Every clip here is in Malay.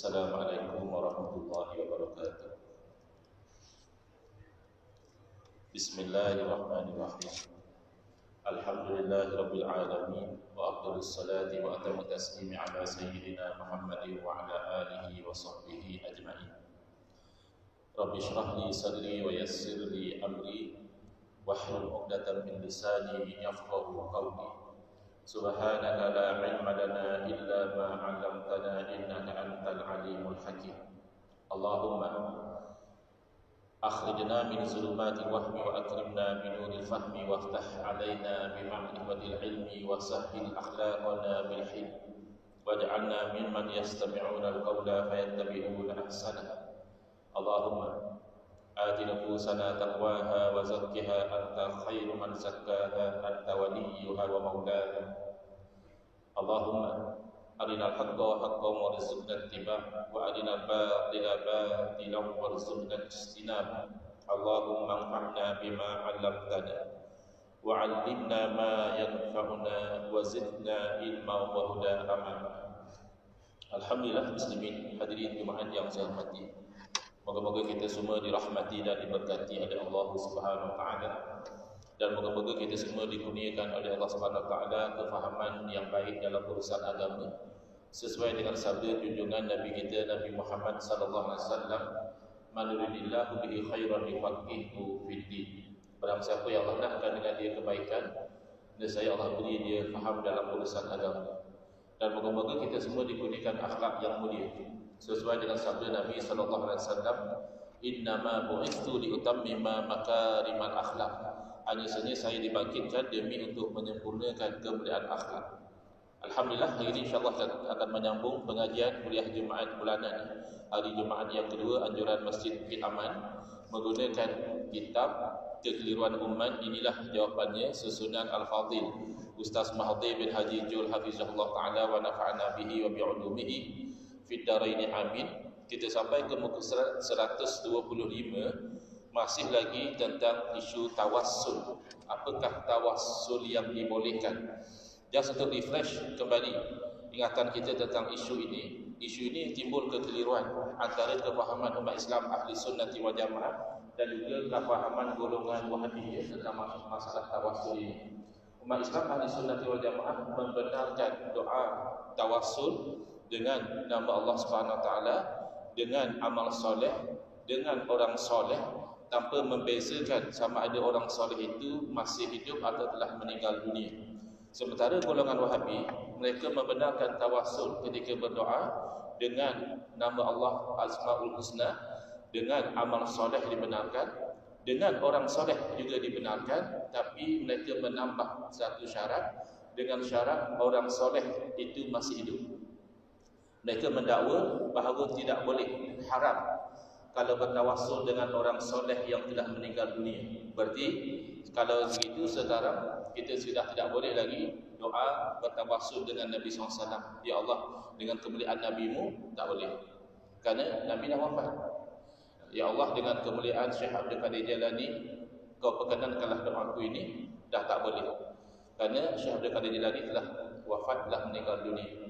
Assalamualaikum warahmatullahi wabarakatuh. Bismillahirrahmanirrahim. Alhamdulillahi rabbil alamin wa afdhalus salati wa atammu taslimi ala sayyidina Muhammadin wa ala alihi wa sahbihi ajma'in. Rabbi shrah li sadri wa yassir li amri wahlul 'uqdatam min lisani yafqahu qawli. Subhanaka la ilma lana illa ma 'allamtana innaka antal alimul hakim. Allahumma akhrijna min zulumatil wahmi wa akrimna min nuril fahmi waftah 'alaina bi ma'rifatil ilmi wa sahhil akhlaqana bil hilm waj'alna mimman yastami'una al-qawla fayattabi'una ahsana. Allahumma آت نفوسنا تقواها وزكها أنت خير من زكاها أنت وليها ومولاها. اللهم أرنا الحق حقا وارزقنا اتباعه وأرنا الباطل باطلا وارزقنا اجتنابه. اللهم انفعنا بما علمتنا وعلمنا ما ينفعنا وزدنا علما وهدى أماما. Alhamdulillah muslimin hadirin jemaah yang saya hormati. Moga-moga kita semua dirahmati dan diberkati oleh Allah Subhanahu wa taala, dan moga-moga kita semua dikurniakan oleh Allah Subhanahu wa taala kefahaman yang baik dalam urusan agama sesuai dengan sabda junjungan Nabi kita Nabi Muhammad sallallahu alaihi wasallam, "Man yuridillahu bihi khairan yufaqihuhu fid din." Barang siapa yang Allah nakkan dengan dia kebaikan, nescaya Allah beri dia faham dalam urusan agama. Dan moga-moga kita semua dikurniakan akhlak yang mulia sesuai dengan sabda Nabi sallallahu alaihi wasallam, "Innama bu'istu liutammima makarimal akhlak." Hanya saja saya dibangkitkan demi untuk menyempurnakan kemuliaan akhlak. Alhamdulillah, hari ini insyaAllah akan menyambung pengajian kuliah Jumaat bulanan, hari Jumaat yang kedua anjuran Masjid Bukit Aman menggunakan kitab Kekeliruan Umat. Inilah jawapannya susunan Al-Fadhil Ustaz Mahathir bin Haji Jul Hafizahullah Ta'ala wa nafa'ana bihi wa bi'ulumihi fid daraini amin. Kita sampai ke muka 125, masih lagi tentang isu tawassul. Apakah tawassul yang dibolehkan? Just untuk refresh kembali ingatan kita tentang isu ini. Isu ini timbul kekeliruan antara kefahaman umat Islam Ahli Sunnati wal Jamaah dan juga kefahaman golongan Wahabiyah tentang masalah tawassul ini. Umat Islam Ahli Sunnati wal Jamaah membenarkan doa tawassul dengan nama Allah Subhanahu wa taala, dengan amal soleh, dengan orang soleh, tanpa membezakan sama ada orang soleh itu masih hidup atau telah meninggal dunia. Sementara golongan Wahabi, mereka membenarkan tawassul ketika berdoa dengan nama Allah Asmaul Husna, dengan amal soleh dibenarkan, dengan orang soleh juga dibenarkan, tapi mereka menambah satu syarat, dengan syarat orang soleh itu masih hidup. Mereka mendakwa bahawa tidak boleh, haram kalau bertawassul dengan orang soleh yang telah meninggal dunia. Berarti kalau begitu sekarang kita sudah tidak boleh lagi doa bertawassul dengan Nabi SAW. Ya Allah, dengan kemuliaan Nabi-Mu, tak boleh, kerana Nabi dah wafat. Ya Allah, dengan kemuliaan Syekh Abdul Qadir Jalani, kau perkenankanlah doaku ini, dah tak boleh, kerana Syekh Abdul Qadir Jalani telah wafat, telah meninggal dunia.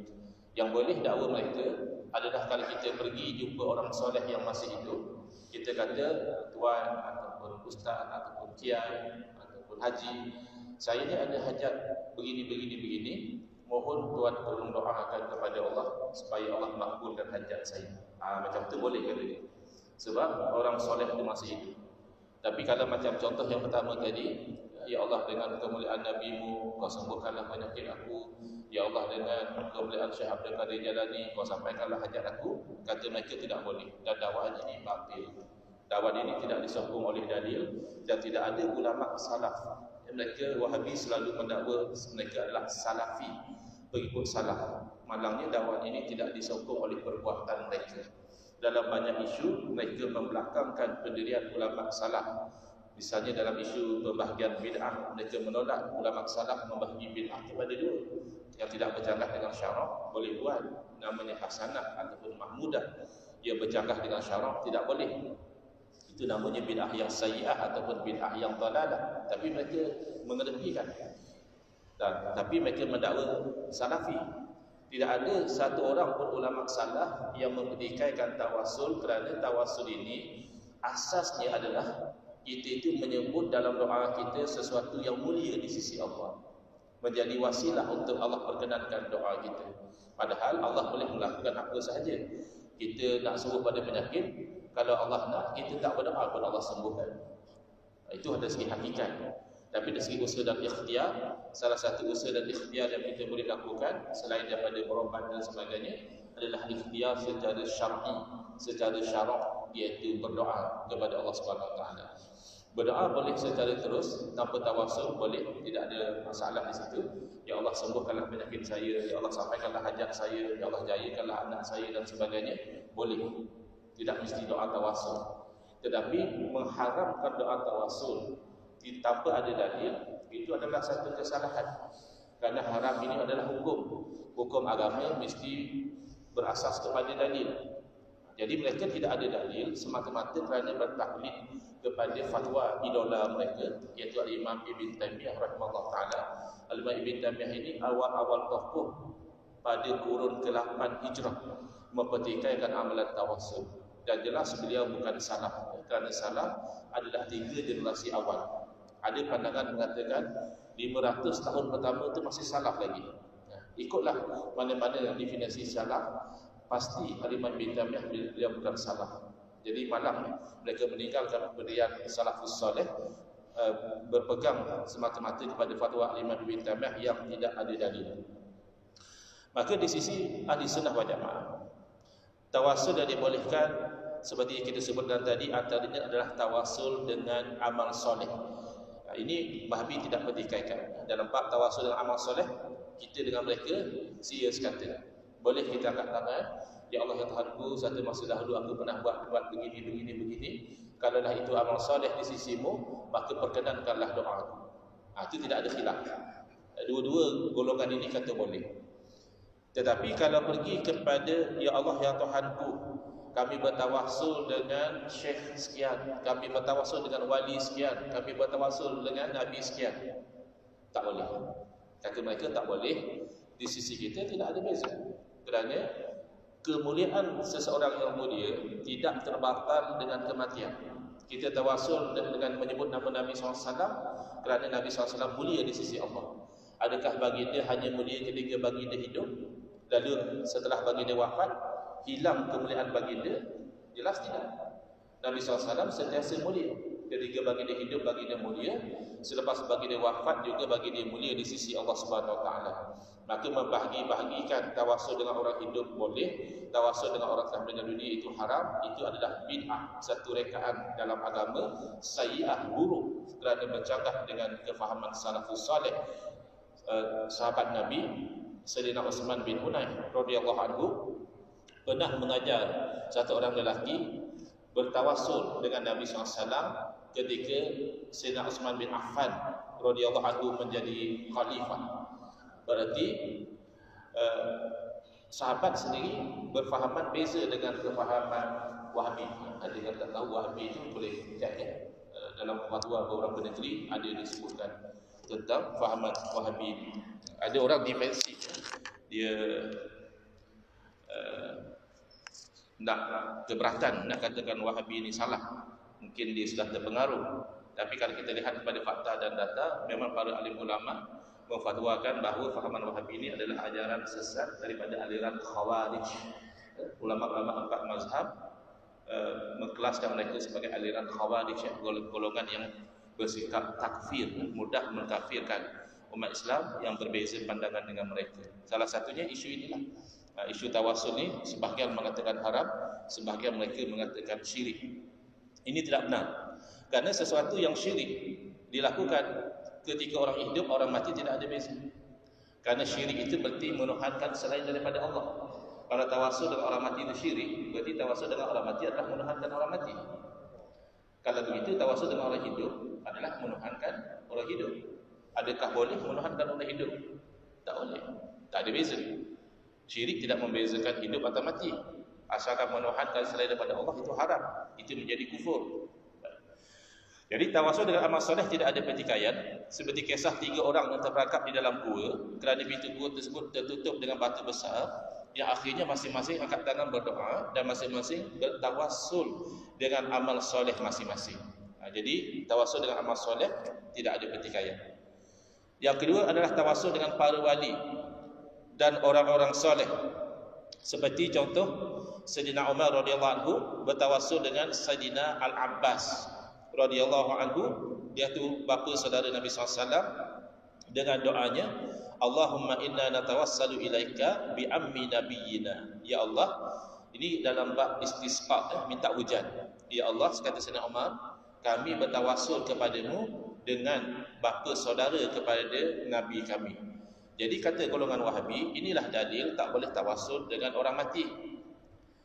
Yang boleh dakwa mereka adalah kalau kita pergi jumpa orang soleh yang masih hidup, kita kata, tuan ataupun ustaz ataupun kiai ataupun haji, saya ni ada hajat begini, mohon tuan tolong doakan kepada Allah supaya Allah makbulkan hajat saya. Macam tu boleh kata dia, sebab orang soleh itu masih hidup. Tapi kalau macam contoh yang pertama tadi, ya Allah, dengan kemuliaan Nabi-Mu, kau sembuhkanlah penyakit aku. Ya Allah, dengan kemuliaan Syekh Abdul Qadir Jalani, kau sampaikanlah hajat aku. Kata mereka tidak boleh, dan dakwaan ini batil. Dakwaan ini tidak disokong oleh dalil, dan tidak ada ulama salaf. Mereka Wahabi selalu mendakwa mereka adalah salafi, pengikut salaf. Malangnya dakwaan ini tidak disokong oleh perbuatan mereka. Dalam banyak isu mereka membelakangkan pendirian ulama salaf. Misalnya dalam isu pembahagian bid'ah, mereka menolak ulama salaf membahagi bid'ah kepada dua. Yang tidak bercanggah dengan syarak boleh buat, namanya hasanah ataupun mahmudah. Yang bercanggah dengan syarak tidak boleh. Itu namanya bid'ah yang sayyi'ah ataupun bid'ah yang dalalah. Tapi mereka mengedepikan. Tapi mereka mendakwa salafi. Tidak ada satu orang pun ulama salaf yang memerdekaikan tawasul, kerana tawasul ini asasnya adalah kita itu menyebut dalam doa kita sesuatu yang mulia di sisi Allah, menjadi wasilah untuk Allah perkenankan doa kita. Padahal Allah boleh melakukan apa sahaja. Kita nak sembuh pada penyakit, kalau Allah nak, kita tak berdoa pun Allah sembuhkan. Itu ada segi hakikat. Tapi dari segi usaha dan ikhtiar, salah satu usaha dan ikhtiar yang kita boleh lakukan selain daripada berobat dan sebagainya adalah ikhtiar secara syar'i, secara syarak, iaitu berdoa kepada Allah Subhanahu Wa Taala. Berdoa boleh secara terus tanpa tawasul, boleh, tidak ada masalah di situ. Ya Allah, sembuhkanlah penyakit saya, ya Allah sampaikanlah hajat saya, ya Allah jayakanlah anak saya dan sebagainya, boleh. Tidak mesti doa tawasul. Tetapi mengharamkan doa tawasul tanpa ada dalil, itu adalah satu kesalahan. Kerana haram ini adalah hukum agama mesti berasas kepada dalil. Jadi mereka tidak ada dalil semata-mata kerana bertaklid kepada fatwa idola mereka, iaitu Al-Imam Ibn Taymiyah rahimahullah ta'ala. Al-Imam Ibn Taymiyah ini awal-awal tokoh pada kurun ke-8 Hijrah mempertikaikan amalan tawasul. Dan jelas beliau bukan salah, kerana salah adalah 3 generasi awal. Ada pandangan mengatakan 500 tahun pertama itu masih salaf lagi. Ikutlah mana-mana yang definisi salaf, pasti Al-Imam Ibn Taymiyah beliau bukan salaf. Jadi malah mereka meninggalkan pendirian salafus salih, berpegang semata-mata kepada fatwa Al-Imam Ibn Taymiyah yang tidak ada dalil. Maka di sisi ahli sunnah wal jamaah, tawasul yang dibolehkan seperti yang kita sebutkan tadi, antaranya adalah tawasul dengan amal soleh. Ini Wahabi tidak pertikaikan. Dalam bab tawasul dengan amal soleh, kita dengan mereka serius kata. Boleh kita angkat tangan, ya Allah ya Tuhanku, satu masa dahulu aku pernah buat begini. Kalaulah itu amal soleh di sisimu, maka perkenankanlah doaku. Itu tidak ada khilaf. Dua-dua golongan ini kata boleh. Tetapi kalau pergi kepada ya Allah ya Tuhanku, kami bertawasul dengan syekh sekian, kami bertawasul dengan wali sekian, kami bertawasul dengan nabi sekian, tak boleh. Kata mereka tak boleh. Di sisi kita tidak ada beza. Kerana kemuliaan seseorang yang mulia tidak terbatal dengan kematian. Kita tawasul dengan menyebut nama Nabi SAW kerana Nabi SAW mulia di sisi Allah. Adakah baginda hanya mulia ketika baginda hidup, lalu setelah baginda wafat hilang kemuliaan baginda? Jelas tidak. Nabi SAW sentiasa mulia. Ketika baginda hidup, baginda mulia. Selepas baginda wafat juga baginda mulia di sisi Allah Subhanahu Wa Taala. Maka membahagi-bahagikan tawasul dengan orang hidup boleh, tawasul dengan orang telah meninggal dunia itu haram. Itu adalah bid'ah, satu rekaan dalam agama, sayyi'ah, buruk, kerana bercanggah dengan kefahaman salafus salih. Sahabat Nabi Sayyidina Utsman bin Hunayf radhiyallahu anhu pernah mengajar satu orang lelaki bertawasul dengan Nabi SAW ketika Sayyidina Utsman bin Affan radhiyallahu anhu menjadi khalifah. Berarti sahabat sendiri berfahaman beza dengan kefahaman Wahabi. Ada yang tak tahu Wahabi itu boleh cek ya. Dalam fatwa beberapa negeri ada disebutkan tentang fahaman Wahabi. Ada orang defensif, dia nak keberatan, nak katakan Wahabi ini salah. Mungkin dia sudah terpengaruh. Tapi kalau kita lihat kepada fakta dan data, memang para alim ulama memfatwakan bahawa fahaman Wahabi ini adalah ajaran sesat daripada aliran Khawarij. Ulama-ulama 4 mazhab mengkelaskan mereka sebagai aliran Khawarij, golongan yang bersikap takfir, mudah mengkafirkan umat Islam yang berbeza pandangan dengan mereka. Salah satunya isu inilah. Isu tawasul ini sebahagian mengatakan haram, sebahagian mereka mengatakan syirik. Ini tidak benar. Kerana sesuatu yang syirik dilakukan ketika orang hidup, orang mati tidak ada beza. Kerana syirik itu berarti menuhankan selain daripada Allah. Kalau tawasul dengan orang mati itu syirik, berarti tawasul dengan orang mati adalah menuhankan orang mati. Kalau begitu, tawasul dengan orang hidup adalah menuhankan orang hidup. Adakah boleh menuhankan orang hidup? Tak boleh. Tak ada beza. Syirik tidak membezakan hidup atau mati. Asalkan menuhankan selain daripada Allah, itu haram. Itu menjadi kufur. Jadi tawasul dengan amal soleh tidak ada pertikaian, seperti kisah 3 orang yang terperangkap di dalam gua kerana pintu gua tersebut tertutup dengan batu besar, yang akhirnya masing-masing angkat tangan berdoa dan masing-masing bertawasul dengan amal soleh masing-masing. Jadi tawasul dengan amal soleh tidak ada pertikaian. Yang kedua adalah tawasul dengan para wali dan orang-orang soleh. Seperti contoh Sayyidina Umar radhiyallahu anhu bertawasul dengan Sayyidina Al-Abbas radhiyallahu anhu, dia tu bapa saudara Nabi SAW, dengan doanya, Allahumma inna natawassalu ilaika bi ammi nabiyyina. Ya Allah, ini dalam bab istisqa, minta hujan. Ya Allah, kata Sayyidina Umar, kami bertawassul kepadamu dengan bapa saudara kepada Nabi kami. Jadi kata golongan Wahabi, inilah dalil tak boleh tawassul dengan orang mati.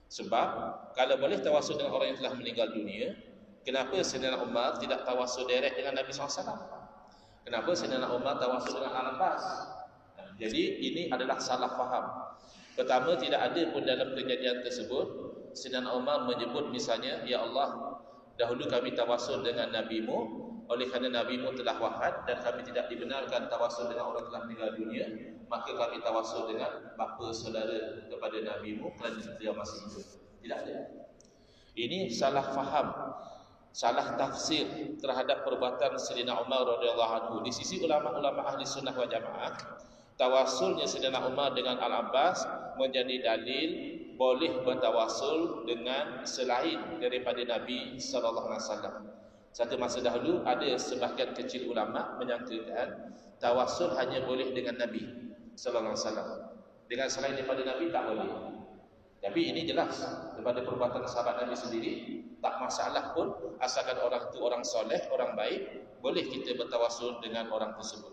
Sebab kalau boleh tawassul dengan orang yang telah meninggal dunia, kenapa Sayyidina Umar tidak tawassul direct dengan Nabi SAW? Kenapa Sayyidina Umar tawassul dengan Al-Abbas? Jadi ini adalah salah faham. Pertama, tidak ada pun dalam kejadian tersebut Sayyidina Umar menyebut misalnya, Ya Allah, dahulu kami tawassul dengan Nabi-Mu, oleh kerana Nabi-Mu telah wafat dan kami tidak dibenarkan tawassul dengan orang telah meninggal dunia, maka kami tawassul dengan bapa saudara kepada Nabi-Mu kerana dia masih hidup. Tidak ada. Ini salah faham, salah tafsir terhadap perbuatan Sayyidina Umar radhiyallahu anhu. Di sisi ulama-ulama ahli sunnah wal jamaah, tawassulnya Sayyidina Umar dengan Al-Abbas menjadi dalil boleh bertawassul dengan selain daripada Nabi sallallahu alaihi wasallam. Satu masa dahulu ada sebahagian kecil ulama menyangkakan tawassul hanya boleh dengan Nabi sallallahu alaihi wasallam. Dengan selain daripada Nabi tak boleh. Tapi ini jelas daripada perbuatan sahabat Nabi sendiri, tak masalah pun asalkan orang itu orang soleh, orang baik, boleh kita bertawassul dengan orang tersebut.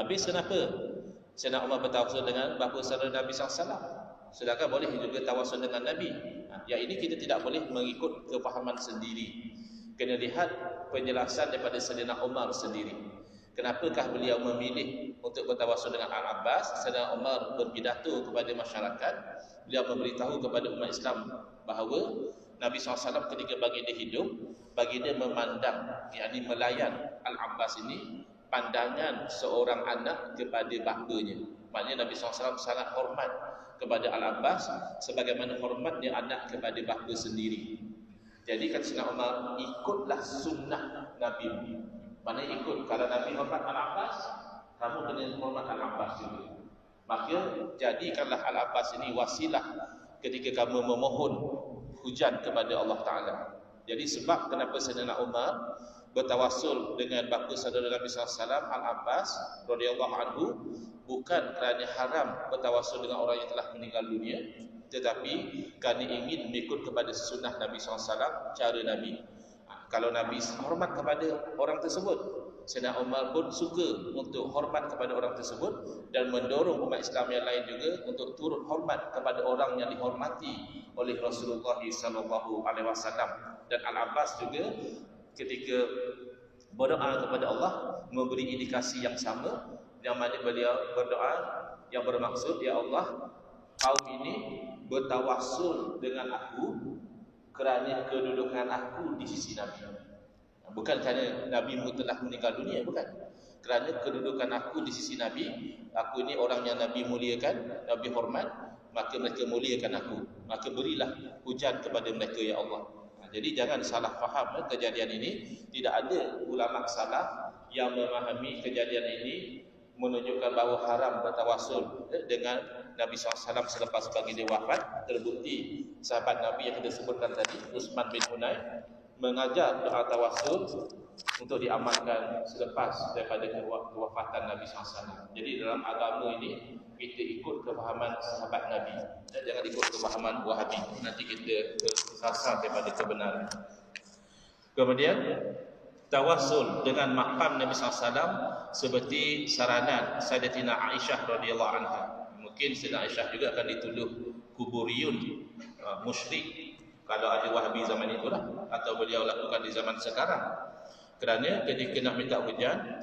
Habis kenapa Sayyidina Umar bertawassul dengan bapa saudara Nabi SAW, sedangkan boleh juga tawassul dengan Nabi? Yang ini kita tidak boleh mengikut kefahaman sendiri. Kena lihat penjelasan daripada Sayyidina Umar sendiri. Kenapakah beliau memilih untuk bertawassul dengan Al-Abbas? Sayyidina Umar berpidato kepada masyarakat. Beliau memberitahu kepada umat Islam bahawa Nabi SAW ketika bagi dia hidup, bagi dia memandang, yakni melayan Al-Abbas ini, pandangan seorang anak kepada bapanya. Maknanya Nabi SAW sangat hormat kepada Al-Abbas sebagaimana hormatnya anak kepada bapa sendiri. Jadi kata Sayyidina Umar, ikutlah sunnah Nabi. Mana ikut? Kalau Nabi hormat Al-Abbas, kamu kena hormat Al-Abbas juga. Maka jadikanlah Al-Abbas ini wasilah ketika kamu memohon hujan kepada Allah Ta'ala. Jadi sebab kenapa Sayyidina Umar bertawassul dengan bapa saudara Nabi SAW, Al-Abbas radhiyallahu anhu, bukan kerana haram bertawassul dengan orang yang telah meninggal dunia, tetapi kerana ingin mengikut kepada sunnah Nabi SAW, cara Nabi. Kalau Nabi hormat kepada orang tersebut, Sayyidina Umar pun suka untuk hormat kepada orang tersebut dan mendorong umat Islam yang lain juga untuk turut hormat kepada orang yang dihormati oleh Rasulullah SAW. Dan Al-Abbas juga ketika berdoa kepada Allah memberi indikasi yang sama, yang mana beliau berdoa yang bermaksud, Ya Allah, kaum ini bertawassul dengan aku kerana kedudukan aku di sisi Nabi. Bukan kerana Nabi telah meninggal dunia, bukan. Kerana kedudukan aku di sisi Nabi, aku ini orang yang Nabi muliakan, Nabi hormat, maka mereka muliakan aku. Maka berilah hujan kepada mereka, Ya Allah. Jadi jangan salah faham kejadian ini. Tidak ada ulama salah yang memahami kejadian ini menunjukkan bahawa haram bertawassul dengan Nabi SAW selepas bagi dia wafat. Terbukti sahabat Nabi yang kita sebutkan tadi, Utsman bin Hunayf, mengajar doa tawassul untuk diamalkan selepas daripada kewafatan Nabi SAW. Jadi dalam agama ini kita ikut kefahaman sahabat Nabi, jangan ikut kefahaman Wahabi. Nanti kita tersasar daripada kebenaran. Kemudian tawassul dengan makam Nabi SAW seperti saranan Sayyidatina Aisyah radhiyallahu anha. Mungkin Sayyidatina Aisyah juga akan dituduh kuburiyun, musyrik kalau ada Wahabi zaman itulah, atau beliau lakukan di zaman sekarang. Kerana ketika nak minta hujan,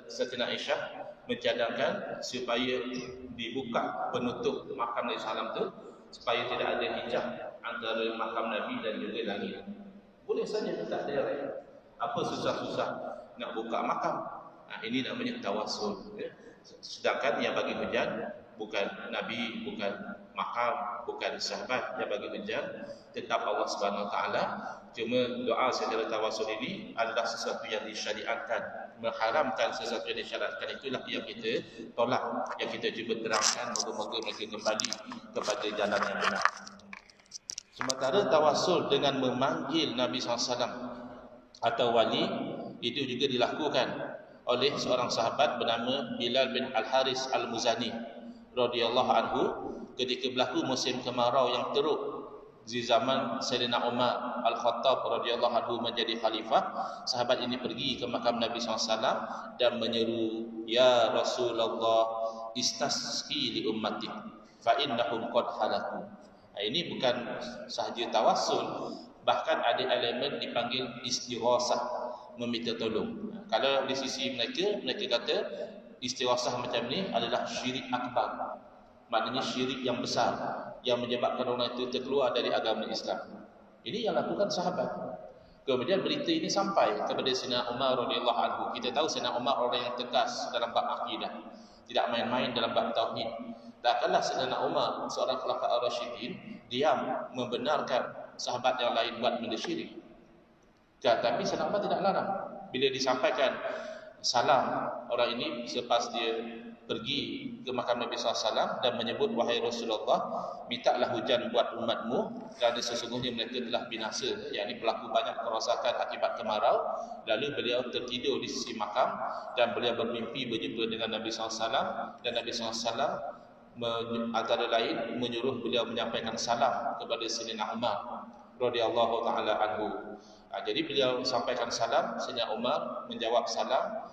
Sayyidatina Aisyah mencadangkan supaya dibuka penutup makam Nabi SAW tu, supaya tidak ada hijab antara makam Nabi dan juga langit. Boleh saja minta direct. Apa susah-susah nak buka makam? Ini namanya tawassul. Sedangkan yang bagi hujan bukan Nabi, bukan makam, bukan sahabat yang bagi hujan, tetap Allah Subhanahu Wa Taala. Cuma doa secara tawassul ini adalah sesuatu yang disyariatkan. Mengharamkan sesuatu yang disyariatkan itulah yang kita tolak, yang kita cuba terangkan, moga-moga mereka kembali kepada jalan yang benar. Sementara tawassul dengan memanggil Nabi SAW atau wali, itu juga dilakukan oleh seorang sahabat bernama Bilal bin Al-Haris Al-Muzani radhiyallahu anhu ketika berlaku musim kemarau yang teruk di zaman Sayyidina Umar Al-Khattab radhiyallahu anhu menjadi khalifah. Sahabat ini pergi ke makam Nabi SAW dan menyeru, "Ya Rasulullah, istasqi li ummati fa innahum qad halaku." Ini bukan sahaja tawassul, bahkan ada elemen dipanggil istighasah, meminta tolong. Kalau di sisi mereka kata istighasah macam ni adalah syirik akbar. Maknanya syirik yang besar yang menyebabkan orang itu terkeluar dari agama Islam. Ini yang lakukan sahabat. Kemudian berita ini sampai kepada Sayyidina Umar radhiyallahu anhu. Kita tahu Sayyidina Umar orang yang tegas dalam bab akidah, tidak main-main dalam bab tauhid. Takkanlah Sayyidina Umar, seorang khulafa ar-rasyidin, diam membenarkan sahabat yang lain buat benda syirik. Tapi Sayyidina Umar tidak larang. Bila disampaikan salam orang ini selepas dia pergi ke makam Nabi SAW dan menyebut, "Wahai Rasulullah, mintalah hujan buat umatmu kerana sesungguhnya mereka telah binasa." Yang ini pelaku banyak kerosakan akibat kemarau. Lalu beliau tertidur di sisi makam dan beliau bermimpi berjumpa dengan Nabi SAW, dan Nabi SAW antara lain menyuruh beliau menyampaikan salam kepada Sayyidina Umar radhiyallahu taala anhu. Jadi beliau sampaikan salam, Sayyidina Umar menjawab salam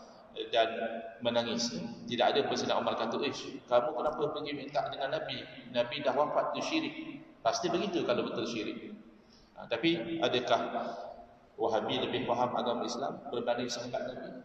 dan menangis. Tidak ada pun Sayyidina Umar kata, "Kamu kenapa pergi minta dengan Nabi? Nabi dah wafat, tu syirik." Pasti begitu kalau betul syirik. Tapi adakah Wahabi lebih faham agama Islam berbanding sahabat Nabi?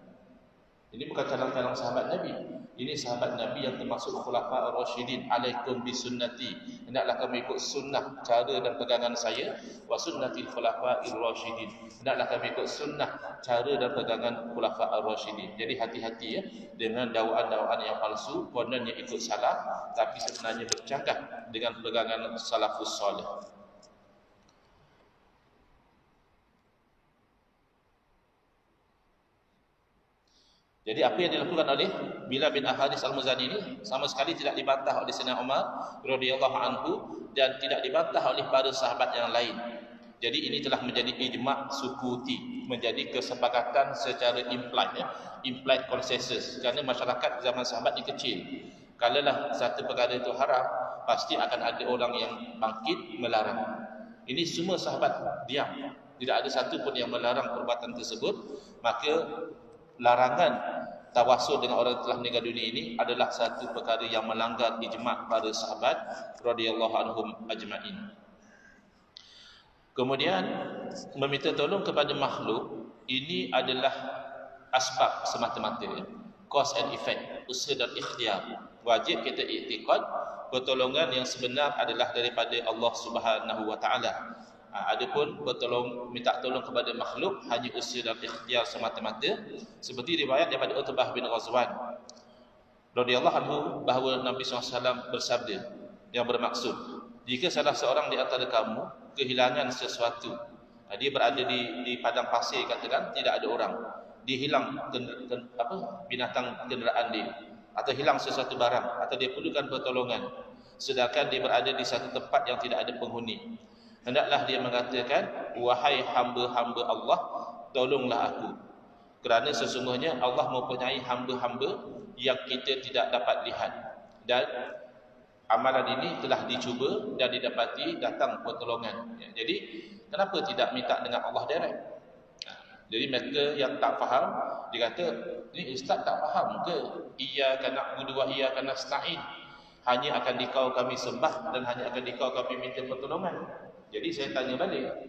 Ini bukan calon-calon sahabat Nabi. Ini sahabat Nabi yang termasuk khulafa ar-rasyidin. "Alaikum bisunnati." Hendaklah kamu ikut sunnah, cara dan pegangan saya. "Wa sunnatil khulafa ar-rasyidin." Hendaklah kamu ikut sunnah, cara dan pegangan khulafa ar-rasyidin. Jadi hati-hati ya dengan dakwaan-dakwaan yang palsu, kononnya ikut salah tapi sebenarnya bercakap dengan pegangan salafus soleh. Jadi apa yang dilakukan oleh Bilal bin Al-Haris Al-Muzani ini sama sekali tidak dibantah oleh Sayyidina Umar radhiyallahu anhu dan tidak dibantah oleh para sahabat yang lain. Jadi ini telah menjadi ijma' sukuti, menjadi kesepakatan secara implied consensus, kerana masyarakat zaman sahabat ini kecil. Kalaulah satu perkara itu haram, pasti akan ada orang yang bangkit melarang. Ini semua sahabat diam, tidak ada satu pun yang melarang perbuatan tersebut. Maka larangan tawassul dengan orang yang telah meninggal dunia ini adalah satu perkara yang melanggar ijma' para sahabat radhiyallahu anhum ajma'in. Kemudian meminta tolong kepada makhluk ini adalah asbab semata-mata, cause and effect, usaha dan ikhtiar. Wajib kita iktikad pertolongan yang sebenar adalah daripada Allah Subhanahu wa taala. Adapun minta tolong kepada makhluk hanya usaha dan ikhtiar semata-mata, seperti riwayat daripada Utbah bin Ghazwan radhiyallahu anhu bahawa Nabi SAW bersabda yang bermaksud, jika salah seorang di antara kamu kehilangan sesuatu, dia berada di padang pasir katakan, tidak ada orang, dia hilang binatang kenderaan dia, atau hilang sesuatu barang, atau dia perlukan pertolongan, sedangkan dia berada di satu tempat yang tidak ada penghuni, hendaklah dia mengatakan, "Wahai hamba-hamba Allah, tolonglah aku." Kerana sesungguhnya Allah mempunyai hamba-hamba yang kita tidak dapat lihat, dan amalan ini telah dicuba dan didapati datang pertolongan. Jadi kenapa tidak minta dengan Allah direct? Jadi mereka yang tak faham, dia kata, "Ni ustaz tak faham ke? Iyyaka na'budu wa iyyaka nasta'in. Hanya akan dikau kami sembah dan hanya akan dikau kami minta pertolongan." Jadi saya tanya balik,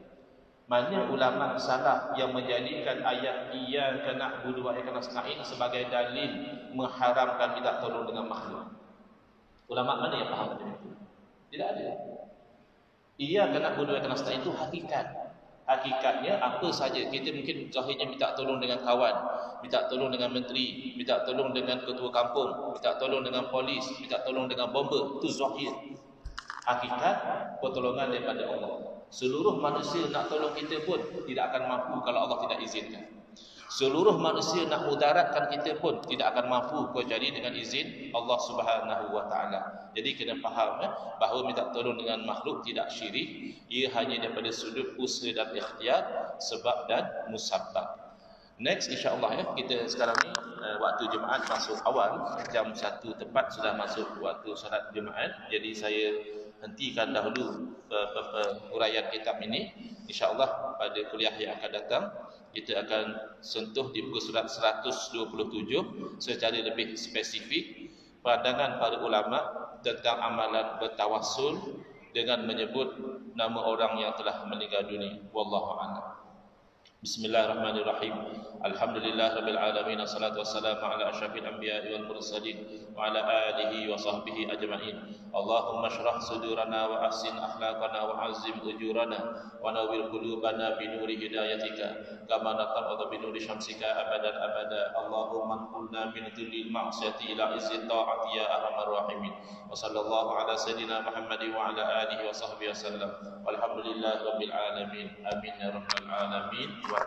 mana ulama salaf yang menjadikan ayat iyyaka na'budu wa iyyaka nasta'in sebagai dalil mengharamkan minta tolong dengan makhluk? Ulama mana yang faham macam itu? Tidak ada. Iyyaka na'budu wa iyyaka nasta'in itu hakikat. Hakikatnya apa saja, kita mungkin zahirnya minta tolong dengan kawan, minta tolong dengan menteri, minta tolong dengan ketua kampung, minta tolong dengan polis, minta tolong dengan bomber, itu zahir. Hakikat pertolongan daripada Allah. Seluruh manusia nak tolong kita pun tidak akan mampu kalau Allah tidak izinkan. Seluruh manusia nak mudaratkan kita pun tidak akan mampu kecuali dengan izin Allah Subhanahu wa taala. Jadi kena faham bahawa minta tolong dengan makhluk tidak syirik, ia hanya daripada sudut usaha dan ikhtiar, sebab dan musabbab. Next insya-Allah kita sekarang ni waktu Jumaat masuk awal, jam 1 tepat sudah masuk waktu solat Jumaat. Jadi saya hentikan dahulu huraian kitab ini. InsyaAllah pada kuliah yang akan datang kita akan sentuh di muka surat 127 secara lebih spesifik pandangan para ulama tentang amalan bertawassul dengan menyebut nama orang yang telah meninggal dunia. Wallahu a'lam. Bismillahirrahmanirrahim. Alhamdulillahirabbil alamin, wassalatu wassalamu ala asyrafil anbiya'i wal mursalin wa ala alihi wa sahbihi ajma'in. Allahumma shrah sudurana wa ahsin akhlaqana wa azim ujurana wa nawwir qulubana bi nuri hidayatika kama nataqadha bi nuri syamsika abadan abada. Allahumma qulna min dhillil ma'siyati ila izzi ta'ati ya arhamar rahimin. Wa sallallahu ala sayidina Muhammadin wa ala alihi wa sahbihi wasallam. Walhamdulillahirabbil alamin. Amin ya rabbal alamin. Wa